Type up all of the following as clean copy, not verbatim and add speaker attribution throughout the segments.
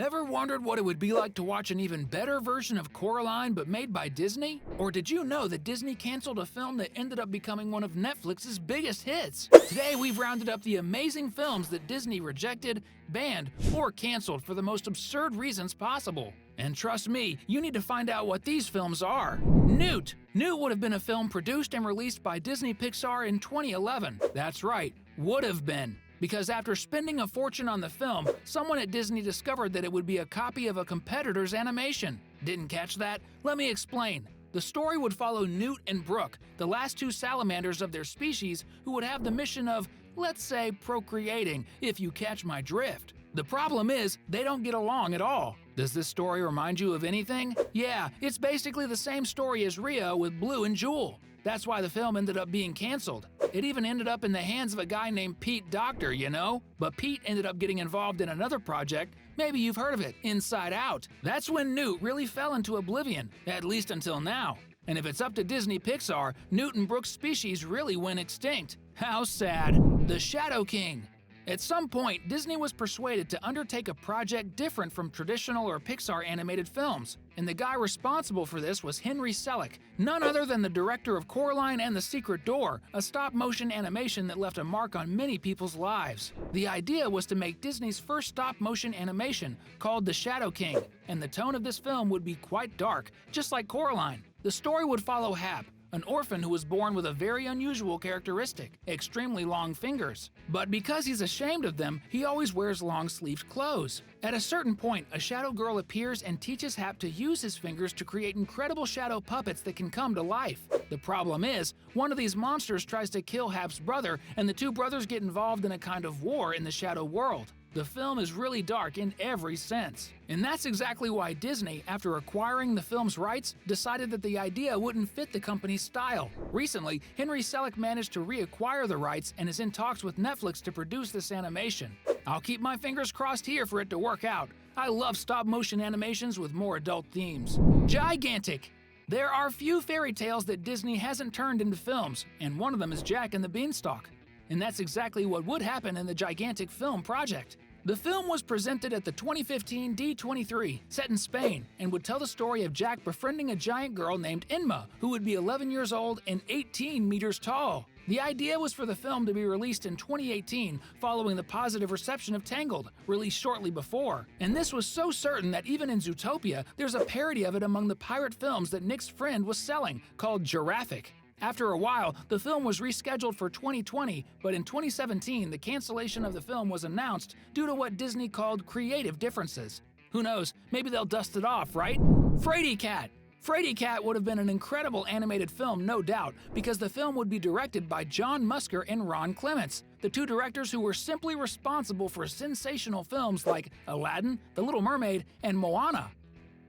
Speaker 1: Ever wondered what it would be like to watch an even better version of Coraline but made by Disney? Or did you know that Disney canceled a film that ended up becoming one of Netflix's biggest hits? Today we've rounded up the amazing films that Disney rejected, banned, or canceled for the most absurd reasons possible. And trust me, you need to find out what these films are. Newt! Newt would have been a film produced and released by Disney Pixar in 2011. That's right, would have been. Because after spending a fortune on the film, someone at Disney discovered that it would be a copy of a competitor's animation. Didn't catch that? Let me explain. The story would follow Newt and Brooke, the last two salamanders of their species, who would have the mission of, let's say, procreating, if you catch my drift. The problem is, they don't get along at all. Does this story remind you of anything? Yeah, it's basically the same story as Rio with Blue and Jewel. That's why the film ended up being canceled. It even ended up in the hands of a guy named Pete Docter, you know? But Pete ended up getting involved in another project, maybe you've heard of it, Inside Out. That's when Newt really fell into oblivion, at least until now. And if it's up to Disney Pixar, Newt and Brooke's species really went extinct. How sad. The Shadow King. At some point, Disney was persuaded to undertake a project different from traditional or Pixar animated films, and the guy responsible for this was Henry Selick, none other than the director of Coraline and the Secret Door, a stop-motion animation that left a mark on many people's lives. The idea was to make Disney's first stop-motion animation, called The Shadow King, and the tone of this film would be quite dark, just like Coraline. The story would follow Hap, an orphan who was born with a very unusual characteristic, extremely long fingers. But because he's ashamed of them, he always wears long-sleeved clothes. At a certain point, a shadow girl appears and teaches Hap to use his fingers to create incredible shadow puppets that can come to life. The problem is, one of these monsters tries to kill Hap's brother, and the two brothers get involved in a kind of war in the shadow world. The film is really dark in every sense. And that's exactly why Disney, after acquiring the film's rights, decided that the idea wouldn't fit the company's style. Recently, Henry Selick managed to reacquire the rights and is in talks with Netflix to produce this animation. I'll keep my fingers crossed here for it to work out. I love stop-motion animations with more adult themes. Gigantic! There are few fairy tales that Disney hasn't turned into films, and one of them is Jack and the Beanstalk. And that's exactly what would happen in the Gigantic film project. The film was presented at the 2015 D23, set in Spain, and would tell the story of Jack befriending a giant girl named Inma, who would be 11 years old and 18 meters tall. The idea was for the film to be released in 2018, following the positive reception of Tangled, released shortly before. And this was so certain that even in Zootopia, there's a parody of it among the pirate films that Nick's friend was selling, called Giraffic. After a while, the film was rescheduled for 2020, but in 2017, the cancellation of the film was announced due to what Disney called creative differences. Who knows, maybe they'll dust it off, right? Fredy Cat! Fredy Cat would have been an incredible animated film, no doubt, because the film would be directed by John Musker and Ron Clements, the two directors who were simply responsible for sensational films like Aladdin, The Little Mermaid, and Moana.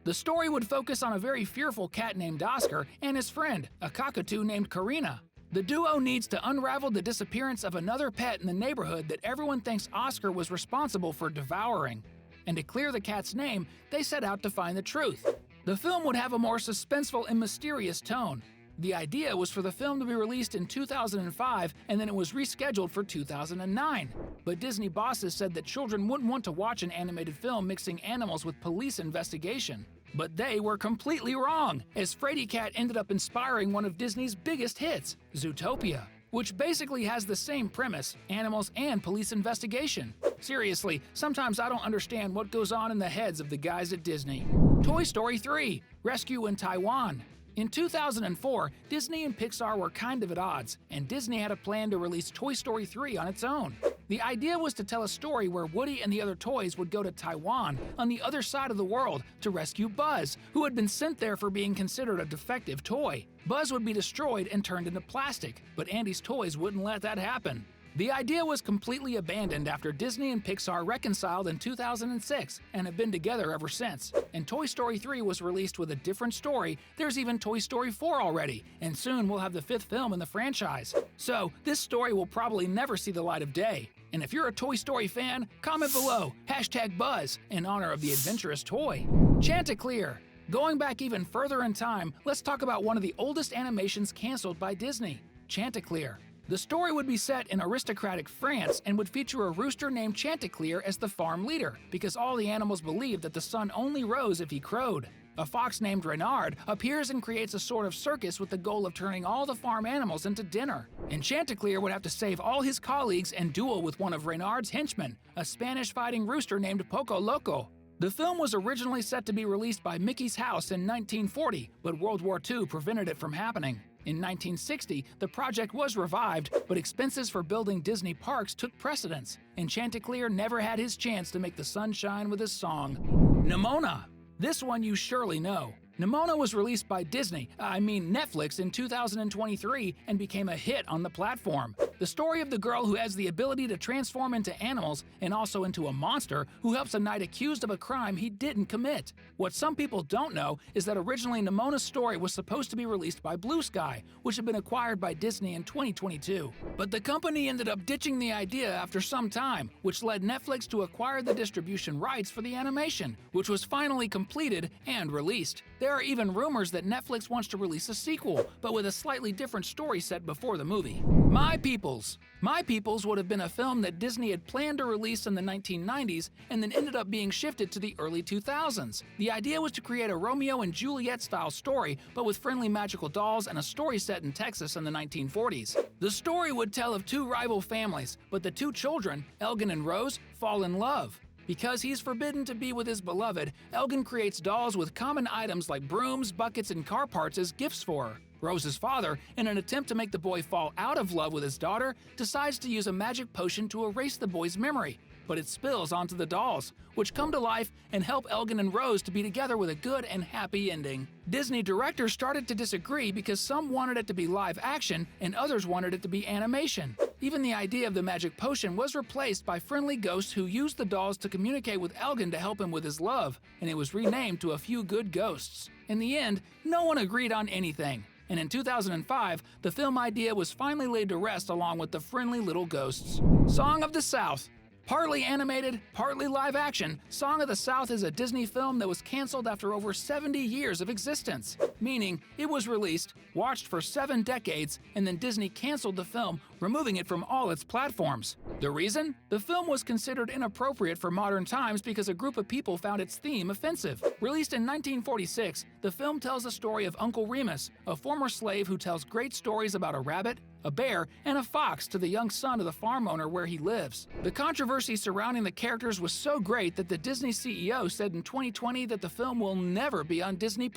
Speaker 1: The story would focus on a very fearful cat named Oscar and his friend, a cockatoo named Karina. The duo needs to unravel the disappearance of another pet in the neighborhood that everyone thinks Oscar was responsible for devouring. And to clear the cat's name, they set out to find the truth. The film would have a more suspenseful and mysterious tone. The idea was for the film to be released in 2005, and then it was rescheduled for 2009. But Disney bosses said that children wouldn't want to watch an animated film mixing animals with police investigation. But they were completely wrong, as Fredy Cat ended up inspiring one of Disney's biggest hits, Zootopia, which basically has the same premise, animals and police investigation. Seriously, sometimes I don't understand what goes on in the heads of the guys at Disney. Toy Story 3: Rescue in Taiwan. In 2004, Disney and Pixar were kind of at odds, and Disney had a plan to release Toy Story 3 on its own. The idea was to tell a story where Woody and the other toys would go to Taiwan, on the other side of the world, to rescue Buzz, who had been sent there for being considered a defective toy. Buzz would be destroyed and turned into plastic, but Andy's toys wouldn't let that happen. The idea was completely abandoned after Disney and Pixar reconciled in 2006 and have been together ever since. And Toy Story 3 was released with a different story. There's even Toy Story 4 already, and soon we'll have the 5th film in the franchise. So, this story will probably never see the light of day. And if you're a Toy Story fan, comment below, #Buzz, in honor of the adventurous toy. Chanticleer. Going back even further in time, let's talk about one of the oldest animations canceled by Disney, Chanticleer. The story would be set in aristocratic France and would feature a rooster named Chanticleer as the farm leader, because all the animals believed that the sun only rose if he crowed. A fox named Renard appears and creates a sort of circus with the goal of turning all the farm animals into dinner. And Chanticleer would have to save all his colleagues and duel with one of Renard's henchmen, a Spanish fighting rooster named Poco Loco. The film was originally set to be released by Mickey's House in 1940, but World War II prevented it from happening. In 1960, the project was revived, but expenses for building Disney parks took precedence, and Chanticleer never had his chance to make the sun shine with his song. Neona. This one you surely know. Neona was released by Netflix in 2023 and became a hit on the platform. The story of the girl who has the ability to transform into animals and also into a monster who helps a knight accused of a crime he didn't commit. What some people don't know is that originally Neona's story was supposed to be released by Blue Sky, which had been acquired by Disney in 2022. But the company ended up ditching the idea after some time, which led Netflix to acquire the distribution rights for the animation, which was finally completed and released. There are even rumors that Netflix wants to release a sequel, but with a slightly different story set before the movie. My Peoples. My Peoples would have been a film that Disney had planned to release in the 1990s and then ended up being shifted to the early 2000s. The idea was to create a Romeo and Juliet style story, but with friendly magical dolls and a story set in Texas in the 1940s. The story would tell of two rival families, but the two children, Elgin and Rose, fall in love. Because he's forbidden to be with his beloved, Elgin creates dolls with common items like brooms, buckets, and car parts as gifts for her. Rose's father, in an attempt to make the boy fall out of love with his daughter, decides to use a magic potion to erase the boy's memory, but it spills onto the dolls, which come to life and help Elgin and Rose to be together with a good and happy ending. Disney directors started to disagree because some wanted it to be live action and others wanted it to be animation. Even the idea of the magic potion was replaced by friendly ghosts who used the dolls to communicate with Elgin to help him with his love, and it was renamed to A Few Good Ghosts. In the end, no one agreed on anything, and in 2005, the film idea was finally laid to rest along with the friendly little ghosts. Song of the South. Partly animated, partly live action, Song of the South is a Disney film that was canceled after over 70 years of existence, meaning it was released, watched for 7 decades, and then Disney canceled the film, removing it from all its platforms. The reason? The film was considered inappropriate for modern times because a group of people found its theme offensive. Released in 1946, the film tells the story of Uncle Remus, a former slave who tells great stories about a rabbit, a bear, and a fox to the young son of the farm owner where he lives. The controversy surrounding the characters was so great that the Disney CEO said in 2020 that the film will never be on Disney+.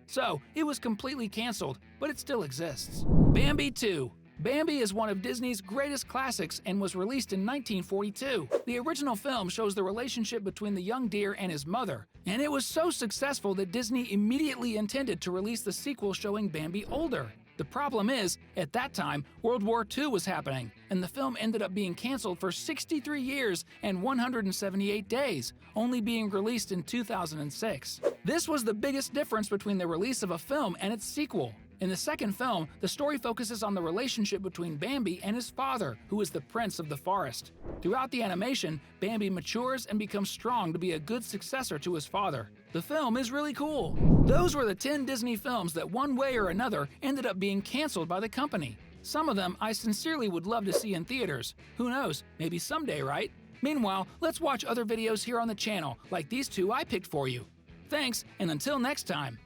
Speaker 1: So, it was completely canceled, but it still exists. Bambi II. Bambi is one of Disney's greatest classics and was released in 1942. The original film shows the relationship between the young deer and his mother, and it was so successful that Disney immediately intended to release the sequel showing Bambi older. The problem is, at that time, World War II was happening, and the film ended up being canceled for 63 years and 178 days, only being released in 2006. This was the biggest difference between the release of a film and its sequel. In the second film, the story focuses on the relationship between Bambi and his father, who is the prince of the forest. Throughout the animation, Bambi matures and becomes strong to be a good successor to his father. The film is really cool. Those were the 10 Disney films that one way or another ended up being canceled by the company. Some of them I sincerely would love to see in theaters. Who knows, maybe someday, right? Meanwhile, let's watch other videos here on the channel, like these 2 I picked for you. Thanks, and until next time.